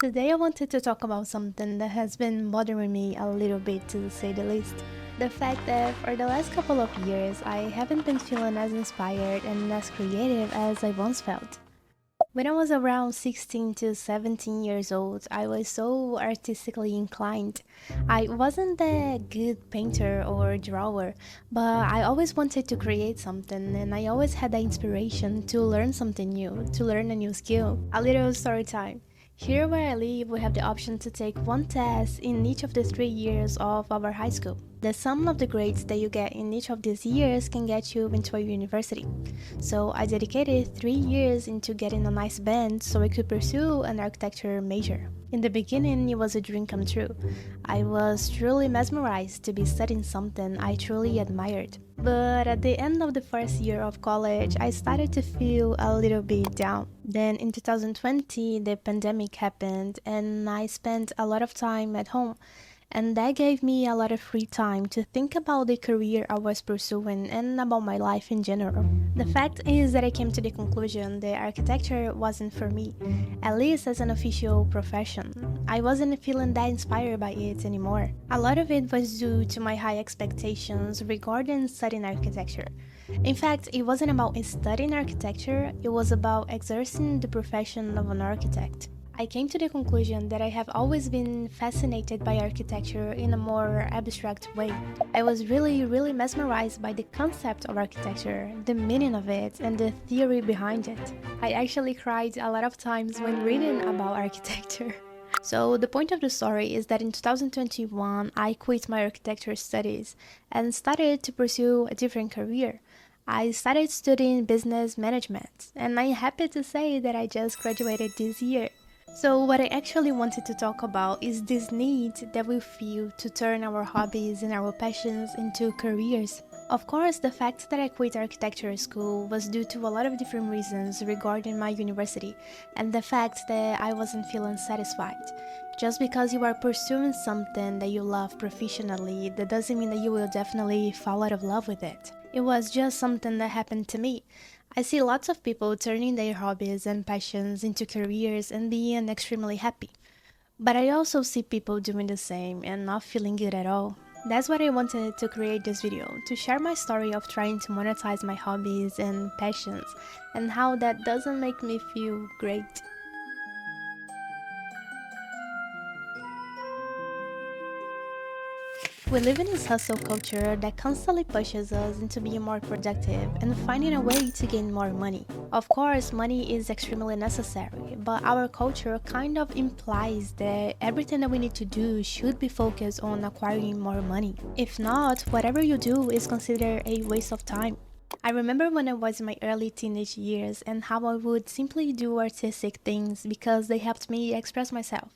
Today I wanted to talk about something that has been bothering me a little bit to say the least. The fact that for the last couple of years I haven't been feeling as inspired and as creative as I once felt. When I was around 16 to 17 years old, I was so artistically inclined. I wasn't a good painter or drawer, but I always wanted to create something and I always had the inspiration to learn something new, to learn a new skill. A little story time. Here where I live, we have the option to take one test in each of the 3 years of our high school. The sum of the grades that you get in each of these years can get you into a university. So I dedicated 3 years into getting a nice band so I could pursue an architecture major. In the beginning, it was a dream come true. I was truly mesmerized to be studying something I truly admired. But at the end of the first year of college, I started to feel a little bit down. Then in 2020, the pandemic happened and I spent a lot of time at home. And that gave me a lot of free time to think about the career I was pursuing and about my life in general. The fact is that I came to the conclusion that architecture wasn't for me, at least as an official profession. I wasn't feeling that inspired by it anymore. A lot of it was due to my high expectations regarding studying architecture. In fact, it wasn't about studying architecture, it was about exercising the profession of an architect. I came to the conclusion that I have always been fascinated by architecture in a more abstract way. I was really mesmerized by the concept of architecture, the meaning of it, and the theory behind it. I actually cried a lot of times when reading about architecture. So, the point of the story is that in 2021, I quit my architecture studies and started to pursue a different career. I started studying business management, and I'm happy to say that I just graduated this year. So, what I actually wanted to talk about is this need that we feel to turn our hobbies and our passions into careers. Of course, the fact that I quit architecture school was due to a lot of different reasons regarding my university, and the fact that I wasn't feeling satisfied. Just because you are pursuing something that you love professionally, that doesn't mean that you will definitely fall out of love with it. It was just something that happened to me. I see lots of people turning their hobbies and passions into careers and being extremely happy. But I also see people doing the same and not feeling good at all. That's why I wanted to create this video, to share my story of trying to monetize my hobbies and passions and how that doesn't make me feel great. We live in this hustle culture that constantly pushes us into being more productive and finding a way to gain more money. Of course, money is extremely necessary, but our culture kind of implies that everything that we need to do should be focused on acquiring more money. If not, whatever you do is considered a waste of time. I remember when I was in my early teenage years and how I would simply do artistic things because they helped me express myself,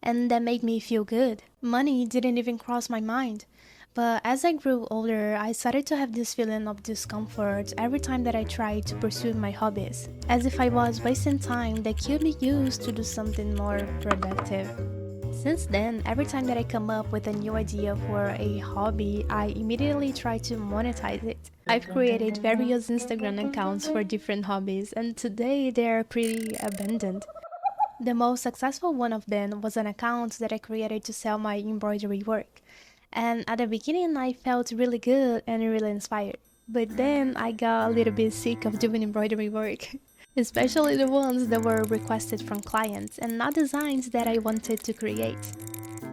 and that made me feel good. Money didn't even cross my mind. But as I grew older, I started to have this feeling of discomfort every time that I tried to pursue my hobbies, as if I was wasting time that could be used to do something more productive. Since then, every time that I come up with a new idea for a hobby, I immediately try to monetize it. I've created various Instagram accounts for different hobbies, and today they are pretty abundant. The most successful one of them was an account that I created to sell my embroidery work. And at the beginning, I felt really good and really inspired. But then I got a little bit sick of doing embroidery work, especially the ones that were requested from clients and not designs that I wanted to create.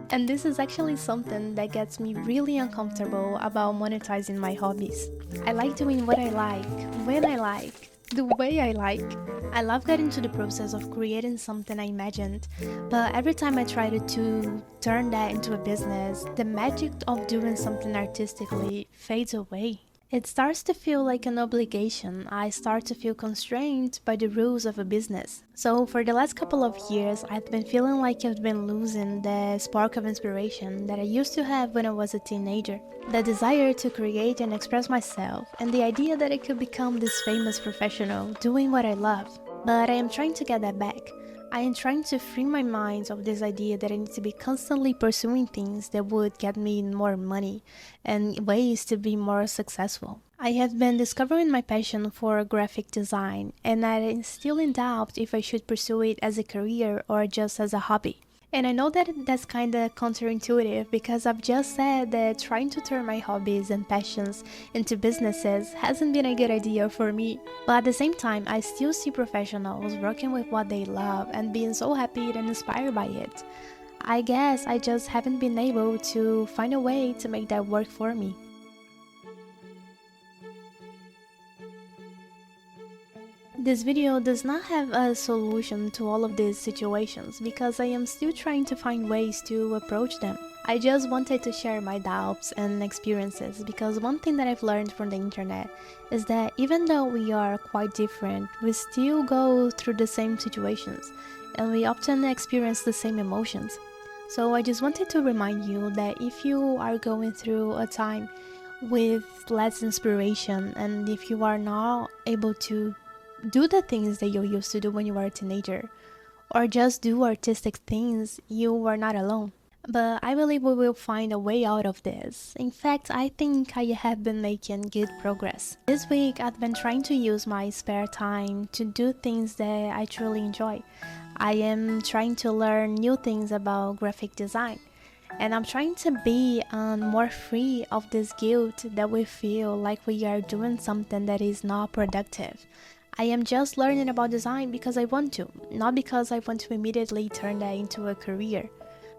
And this is actually something that gets me really uncomfortable about monetizing my hobbies. I like doing what I like, when I like, the way I like. I love getting to the process of creating something I imagined, but every time I try to turn that into a business, the magic of doing something artistically fades away. It starts to feel like an obligation. I start to feel constrained by the rules of a business. So, for the last couple of years, I've been feeling like I've been losing the spark of inspiration that I used to have when I was a teenager. The desire to create and express myself, and the idea that I could become this famous professional doing what I love. But I am trying to get that back. I am trying to free my mind of this idea that I need to be constantly pursuing things that would get me more money and ways to be more successful. I have been discovering my passion for graphic design, and I'm still in doubt if I should pursue it as a career or just as a hobby. And I know that that's kinda counterintuitive because I've just said that trying to turn my hobbies and passions into businesses hasn't been a good idea for me. But at the same time, I still see professionals working with what they love and being so happy and inspired by it. I guess I just haven't been able to find a way to make that work for me. This video does not have a solution to all of these situations because I am still trying to find ways to approach them. I just wanted to share my doubts and experiences because one thing that I've learned from the internet is that even though we are quite different, we still go through the same situations and we often experience the same emotions. So I just wanted to remind you that if you are going through a time with less inspiration and if you are not able to do the things that you used to do when you were a teenager, or just do artistic things, you are not alone. But I believe we will find a way out of this. In fact, I think I have been making good progress. This week, I've been trying to use my spare time to do things that I truly enjoy. I am trying to learn new things about graphic design. And I'm trying to be more free of this guilt that we feel like we are doing something that is not productive. I am just learning about design because I want to, not because I want to immediately turn that into a career.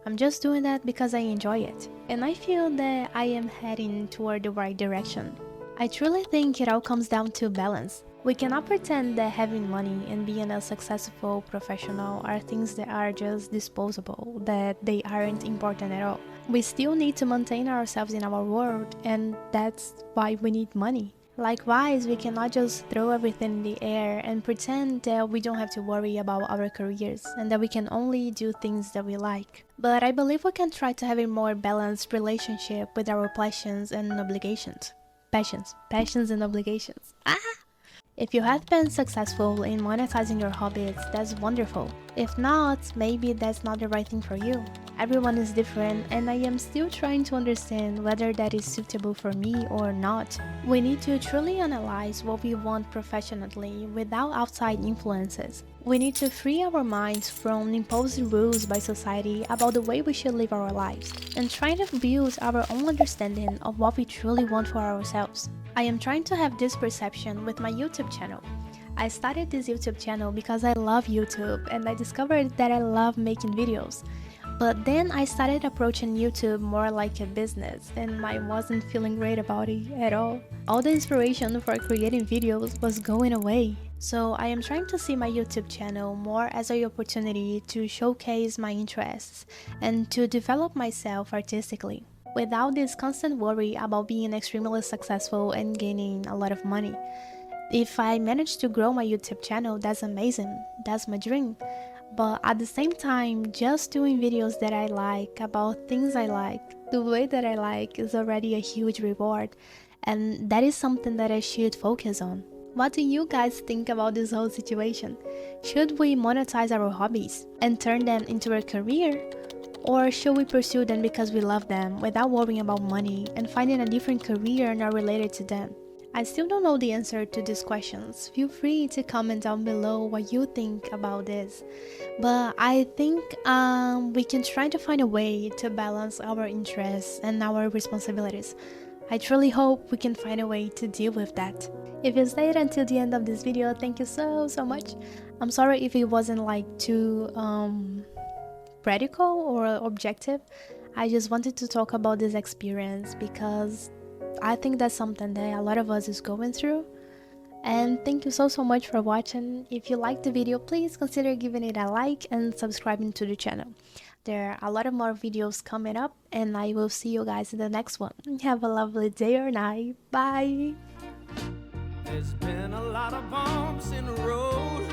I'm just doing that because I enjoy it, and I feel that I am heading toward the right direction. I truly think it all comes down to balance. We cannot pretend that having money and being a successful professional are things that are just disposable, that they aren't important at all. We still need to maintain ourselves in our world, and that's why we need money. Likewise, we cannot just throw everything in the air and pretend that we don't have to worry about our careers and that we can only do things that we like. But I believe we can try to have a more balanced relationship with our passions and obligations. Passions and obligations. If you have been successful in monetizing your hobbies, that's wonderful. If not, maybe that's not the right thing for you. Everyone is different, and I am still trying to understand whether that is suitable for me or not. We need to truly analyze what we want professionally without outside influences. We need to free our minds from imposed rules by society about the way we should live our lives, and try to build our own understanding of what we truly want for ourselves. I am trying to have this perception with my YouTube channel. I started this YouTube channel because I love YouTube and I discovered that I love making videos. But then I started approaching YouTube more like a business and I wasn't feeling great about it at all. All the inspiration for creating videos was going away. So I am trying to see my YouTube channel more as an opportunity to showcase my interests and to develop myself artistically, without this constant worry about being extremely successful and gaining a lot of money. If I manage to grow my YouTube channel, that's amazing, that's my dream. But at the same time, just doing videos that I like, about things I like, the way that I like is already a huge reward, and that is something that I should focus on. What do you guys think about this whole situation? Should we monetize our hobbies and turn them into a career? Or should we pursue them because we love them without worrying about money and finding a different career not related to them? I still don't know the answer to these questions. Feel free to comment down below what you think about this. But I think we can try to find a way to balance our interests and our responsibilities. I truly hope we can find a way to deal with that. If you stayed until the end of this video, thank you so much. I'm sorry if it wasn't like too radical or objective. I just wanted to talk about this experience because I think that's something that a lot of us is going through. And thank you so much for watching. If you liked the video, please consider giving it a like and subscribing to the channel. There are a lot of more videos coming up and I will see you guys in the next one. Have a lovely day or night. Bye. There's been a lot of bumps in the road,